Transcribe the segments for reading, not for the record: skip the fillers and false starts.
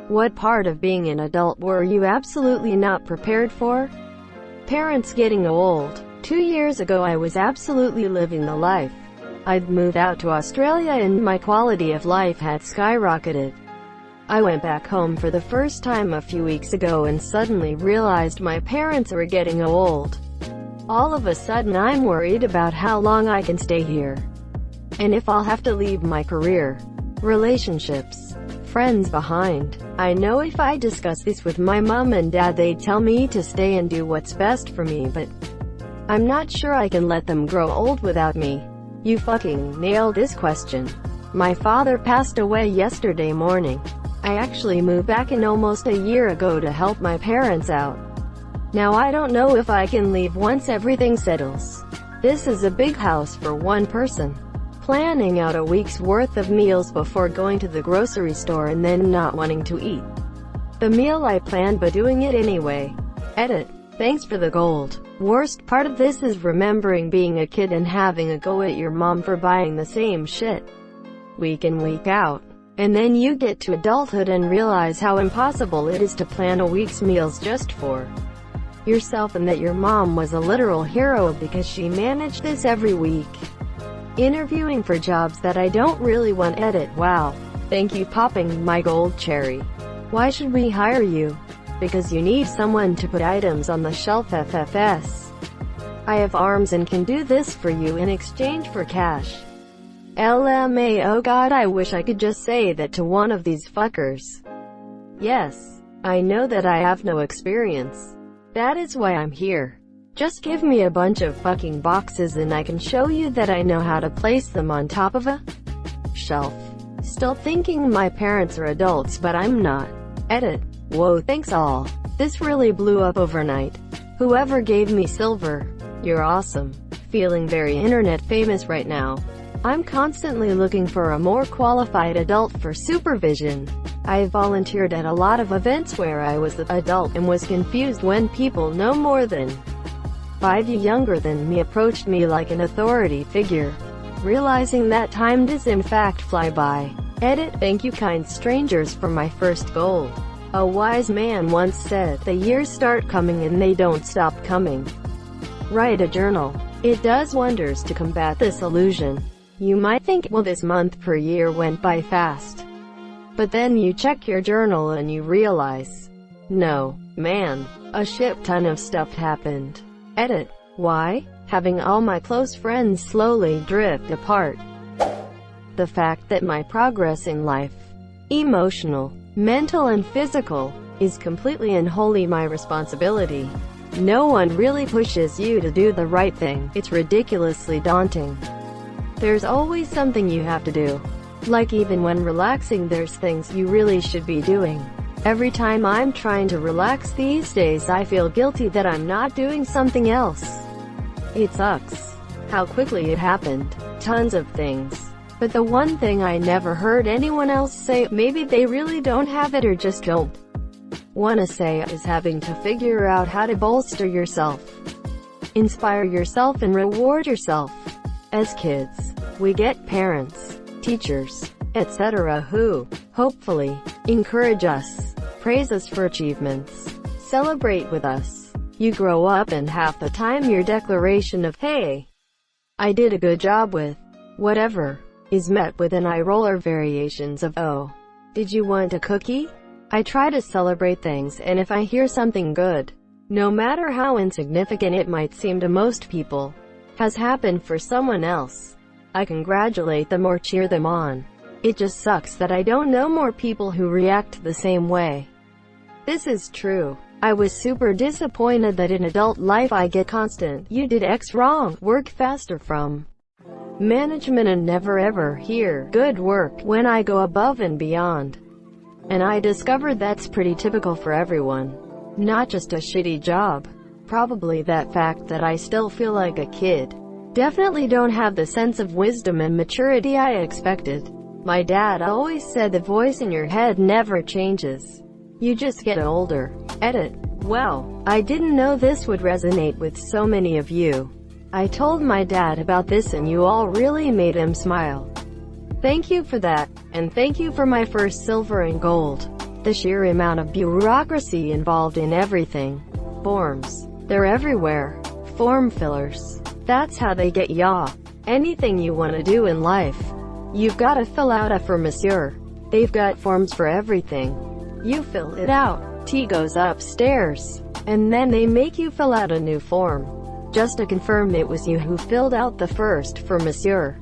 What part of being an adult were you absolutely not prepared for? Parents getting old. 2 years ago I was absolutely living the life. I'd moved out to Australia and my quality of life had skyrocketed. I went back home for the first time a few weeks ago and suddenly realized my parents were getting old. All of a sudden I'm worried about how long I can stay here. And if I'll have to leave my career, relationships, friends behind. I know if I discuss this with my mom and dad they'd tell me to stay and do what's best for me, but I'm not sure I can let them grow old without me. You fucking nailed this question. My father passed away yesterday morning. I actually moved back in almost a year ago to help my parents out. Now I don't know if I can leave once everything settles. This is a big house for one person. Planning out a week's worth of meals before going to the grocery store and then not wanting to eat the meal I planned but doing it anyway. Edit. Thanks for the gold. Worst part of this is remembering being a kid and having a go at your mom for buying the same shit week in week out. And then you get to adulthood and realize how impossible it is to plan a week's meals just for yourself, and that your mom was a literal hero because she managed this every week. Interviewing for jobs that I don't really want. Edit. Wow. Thank you popping my gold cherry. Why should we hire you? Because you need someone to put items on the shelf. FFS. I have arms and can do this for you in exchange for cash. LMA. Oh god, I wish I could just say that to one of these fuckers. Yes, I know that I have no experience. That is why I'm here. Just give me a bunch of fucking boxes and I can show you that I know how to place them on top of a shelf. Still thinking my parents are adults, but I'm not. Edit. Whoa, thanks all. This really blew up overnight. Whoever gave me silver, you're awesome. Feeling very internet famous right now. I'm constantly looking for a more qualified adult for supervision. I volunteered at a lot of events where I was the adult and was confused when people no more than 5 years younger than me approached me like an authority figure. Realizing that time does in fact fly by. Edit. Thank you kind strangers for my first gold. A wise man once said, the years start coming and they don't stop coming. Write a journal. It does wonders to combat this illusion. You might think, well, this month per year went by fast. But then you check your journal and you realize, no, man, a shit ton of stuff happened. Edit. Why? Having all my close friends slowly drift apart. The fact that my progress in life, emotional, mental and physical, is completely and wholly my responsibility. No one really pushes you to do the right thing. It's ridiculously daunting. There's always something you have to do. Like even when relaxing, there's things you really should be doing. Every time I'm trying to relax these days I feel guilty that I'm not doing something else. It sucks how quickly it happened. Tons of things. But the one thing I never heard anyone else say, maybe they really don't have it or just don't wanna say, is having to figure out how to bolster yourself, inspire yourself and reward yourself. As kids, we get parents, teachers, etc. who, hopefully, encourage us, praise us for achievements, celebrate with us. You grow up and half the time your declaration of, hey, I did a good job with whatever, is met with an eye roll or variations of, oh, did you want a cookie? I try to celebrate things, and if I hear something good, no matter how insignificant it might seem to most people, has happened for someone else, I congratulate them or cheer them on. It just sucks that I don't know more people who react the same way. This is true. I was super disappointed that in adult life I get constant, you did X wrong, work faster from management and never ever hear, good work, when I go above and beyond. And I discovered that's pretty typical for everyone. Not just a shitty job. Probably that fact that I still feel like a kid. Definitely don't have the sense of wisdom and maturity I expected. My dad always said the voice in your head never changes. You just get older. Edit. Well, I didn't know this would resonate with so many of you. I told my dad about this and you all really made him smile. Thank you for that, and thank you for my first silver and gold. The sheer amount of bureaucracy involved in everything. Forms. They're everywhere. Form fillers. That's how they get ya. Anything you want to do in life, you've got to fill out a form, monsieur. They've got forms for everything. You fill it out, T goes upstairs, and then they make you fill out a new form, just to confirm it was you who filled out the first form, monsieur.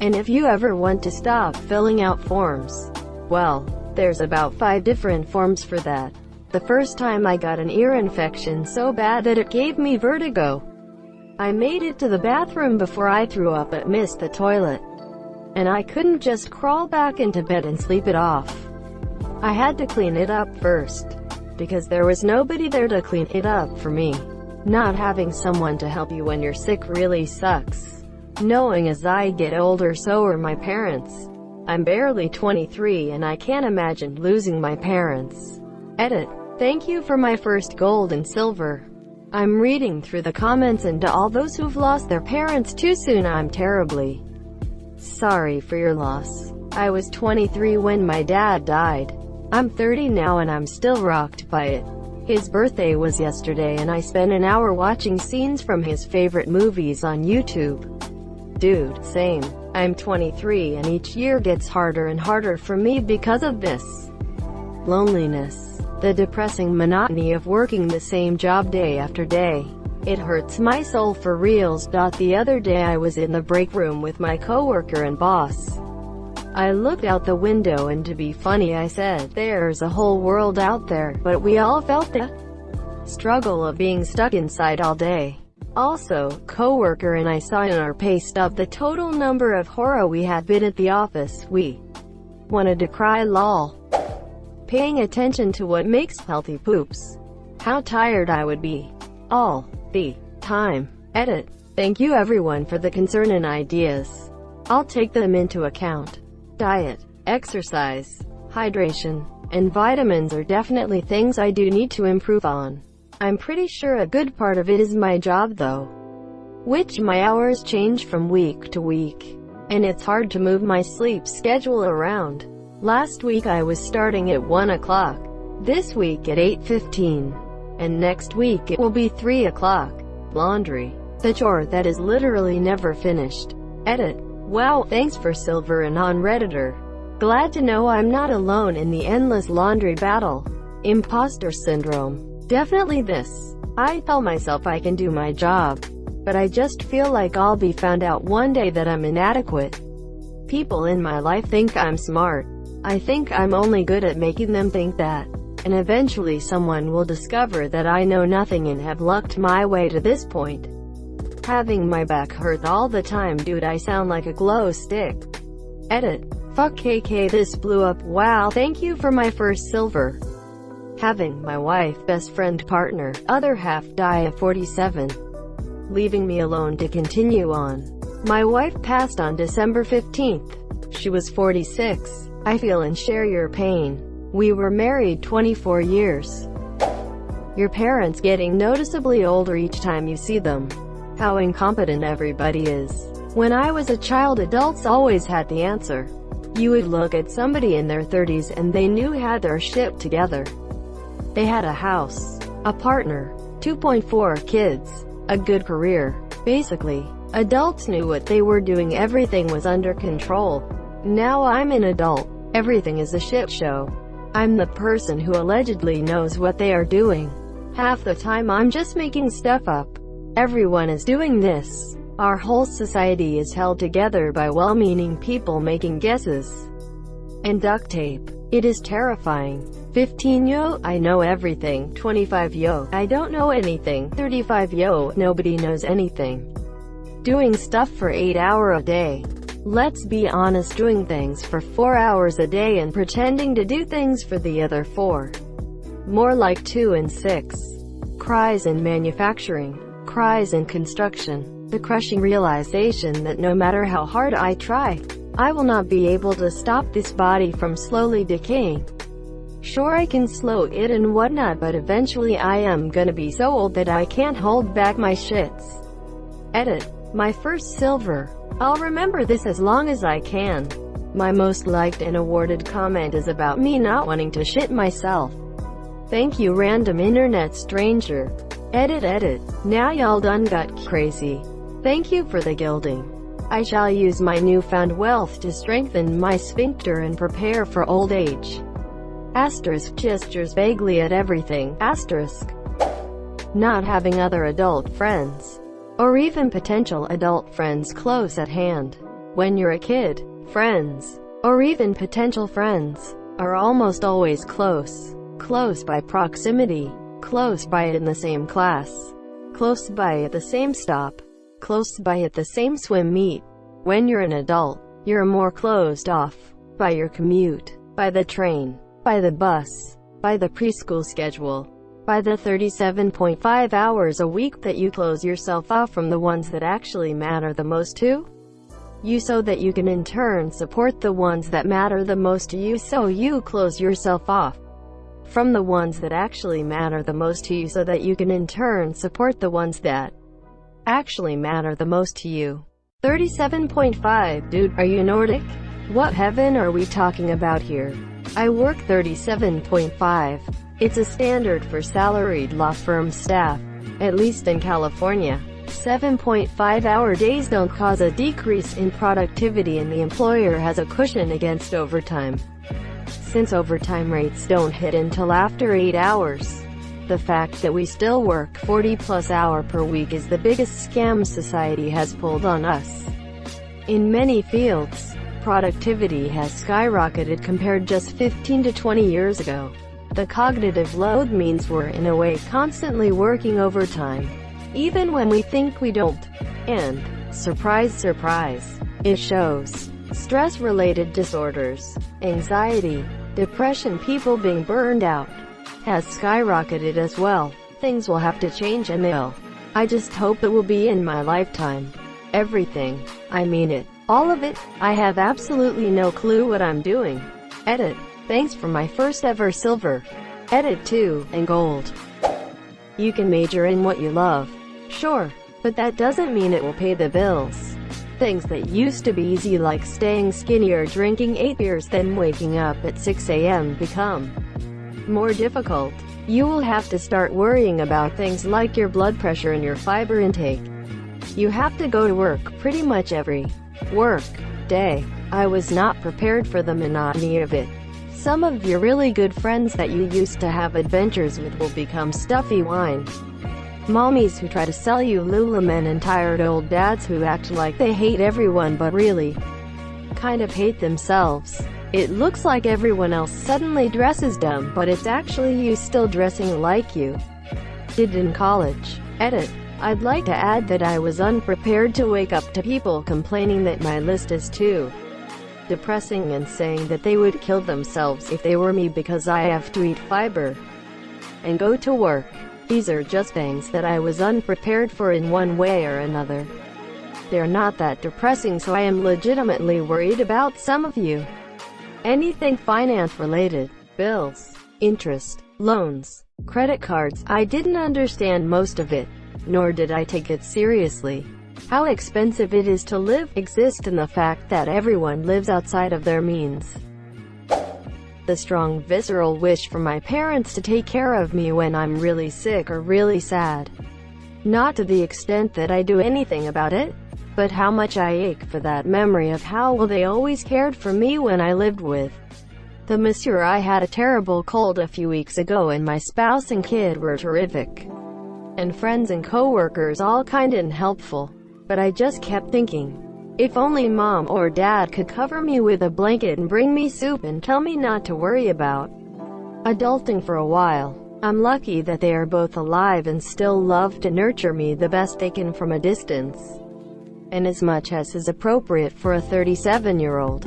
And if you ever want to stop filling out forms, well, there's about 5 different forms for that. The first time I got an ear infection so bad that it gave me vertigo. I made it to the bathroom before I threw up but missed the toilet. And I couldn't just crawl back into bed and sleep it off. I had to clean it up first, because there was nobody there to clean it up for me. Not having someone to help you when you're sick really sucks. Knowing as I get older, so are my parents. I'm barely 23 and I can't imagine losing my parents. Edit. Thank you for my first gold and silver. I'm reading through the comments, and to all those who've lost their parents too soon, I'm terribly sorry for your loss. I was 23 when my dad died. I'm 30 now and I'm still rocked by it. His birthday was yesterday and I spent an hour watching scenes from his favorite movies on YouTube. Dude, same. I'm 23 and each year gets harder and harder for me because of this. Loneliness. The depressing monotony of working the same job day after day. It hurts my soul for reals. The other day I was in the break room with my coworker and boss. I looked out the window and to be funny I said, there's a whole world out there, but we all felt the struggle of being stuck inside all day. Also, coworker and I saw in our pay stub the total number of horror we had been at the office. We wanted to cry, lol. Paying attention to what makes healthy poops. How tired I would be. All the time. Edit. Thank you everyone for the concern and ideas. I'll take them into account. Diet, exercise, hydration, and vitamins are definitely things I do need to improve on. I'm pretty sure a good part of it is my job though, which my hours change from week to week, and it's hard to move my sleep schedule around. Last week I was starting at 1 o'clock, this week at 8:15, and next week it will be 3 o'clock. Laundry. The chore that is literally never finished. Edit. Wow, thanks for silver and on Redditor. Glad to know I'm not alone in the endless laundry battle. Imposter syndrome. Definitely this. I tell myself I can do my job, but I just feel like I'll be found out one day that I'm inadequate. People in my life think I'm smart. I think I'm only good at making them think that. And eventually someone will discover that I know nothing and have lucked my way to this point. Having my back hurt all the time, dude, I sound like a glow stick. Edit. Fuck KK, this blew up. Wow, thank you for my first silver. Having my wife, best friend, partner, other half die at 47. Leaving me alone to continue on. My wife passed on December 15th. She was 46. I feel and share your pain. We were married 24 years. Your parents getting noticeably older each time you see them. How incompetent everybody is. When I was a child, adults always had the answer. You would look at somebody in their 30s and they knew had their shit together. They had a house, a partner, 2.4 kids, a good career. Basically, adults knew what they were doing, everything was under control. Now I'm an adult. Everything is a shit show. I'm the person who allegedly knows what they are doing. Half the time I'm just making stuff up. Everyone is doing this. Our whole society is held together by well-meaning people making guesses and duct tape. It is terrifying. 15 yo, I know everything. 25 yo, I don't know anything. 35 yo, nobody knows anything. Doing stuff for 8 hours a day. Let's be honest, doing things for 4 hours a day and pretending to do things for the other 4. More like 2 and 6. Cries in manufacturing. Cries in construction. The crushing realization that no matter how hard I try, I will not be able to stop this body from slowly decaying. Sure, I can slow it and whatnot, but eventually I am gonna be so old that I can't hold back my shits. Edit. My first silver. I'll remember this as long as I can. My most liked and awarded comment is about me not wanting to shit myself. Thank you random internet stranger. Edit. Now y'all done got crazy. Thank you for the gilding. I shall use my newfound wealth to strengthen my sphincter and prepare for old age. Asterisk gestures vaguely at everything. Asterisk. Not having other adult friends, or even potential adult friends close at hand. When you're a kid, friends, or even potential friends, are almost always close. Close by proximity, close by in the same class, close by at the same stop, close by at the same swim meet. When you're an adult, you're more closed off by your commute, by the train, by the bus, by the preschool schedule, by the 37.5 hours a week that you close yourself off from the ones that actually matter the most to you, so that you can in turn support the ones that matter the most to you. So you close yourself off from the ones that actually matter the most to you, so that you can in turn support the ones that actually matter the most to you. 37.5. Dude, are you Nordic? What heaven are we talking about here? I work 37.5. It's a standard for salaried law firm staff, at least in California. 7.5-hour days don't cause a decrease in productivity, and the employer has a cushion against overtime, since overtime rates don't hit until after 8 hours. The fact that we still work 40+ hours per week is the biggest scam society has pulled on us. In many fields, productivity has skyrocketed compared just 15 to 20 years ago. The cognitive load means we're in a way constantly working overtime, even when we think we don't. And, surprise surprise, it shows. Stress-related disorders, anxiety, depression, people being burned out, has skyrocketed as well. Things will have to change, and they'll. I just hope it will be in my lifetime. Everything. I mean it. All of it. I have absolutely no clue what I'm doing. Edit. Thanks for my first ever silver. Edit 2, and gold. You can major in what you love. Sure. But that doesn't mean it will pay the bills. Things that used to be easy, like staying skinny or drinking 8 beers then waking up at 6 a.m. become more difficult. You will have to start worrying about things like your blood pressure and your fiber intake. You have to go to work pretty much every work day. I was not prepared for the monotony of it. Some of your really good friends that you used to have adventures with will become stuffy wine mommies who try to sell you Lululemon, and tired old dads who act like they hate everyone but really kind of hate themselves. It looks like everyone else suddenly dresses dumb, but it's actually you still dressing like you did in college. Edit. I'd like to add that I was unprepared to wake up to people complaining that my list is too depressing and saying that they would kill themselves if they were me because I have to eat fiber and go to work. These are just things that I was unprepared for in one way or another. They're not that depressing, so I am legitimately worried about some of you. Anything finance related, bills, interest, loans, credit cards, I didn't understand most of it, nor did I take it seriously. How expensive it is to live, exist, and the fact that everyone lives outside of their means. The strong visceral wish for my parents to take care of me when I'm really sick or really sad. Not to the extent that I do anything about it, but how much I ache for that memory of how well they always cared for me when I lived with the monsieur. I had a terrible cold a few weeks ago, and my spouse and kid were terrific. And friends and coworkers all kind and helpful. But I just kept thinking, if only mom or dad could cover me with a blanket and bring me soup and tell me not to worry about adulting for a while. I'm lucky that they are both alive and still love to nurture me the best they can from a distance, and as much as is appropriate for a 37-year-old.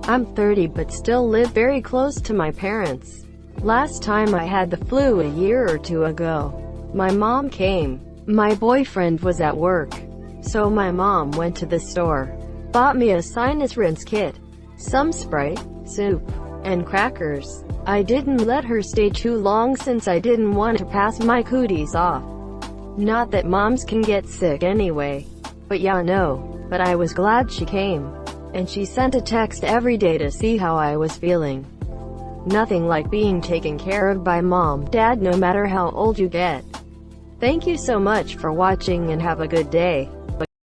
I'm 30 but still live very close to my parents. Last time I had the flu a year or two ago, my mom came. My boyfriend was at work, so my mom went to the store, bought me a sinus rinse kit, some Sprite, soup, and crackers. I didn't let her stay too long since I didn't want to pass my cooties off. Not that moms can get sick anyway. But yeah, no. But I was glad she came. and she sent a text every day to see how I was feeling. Nothing like being taken care of by mom, dad, no matter how old you get. Thank you so much for watching and have a good day.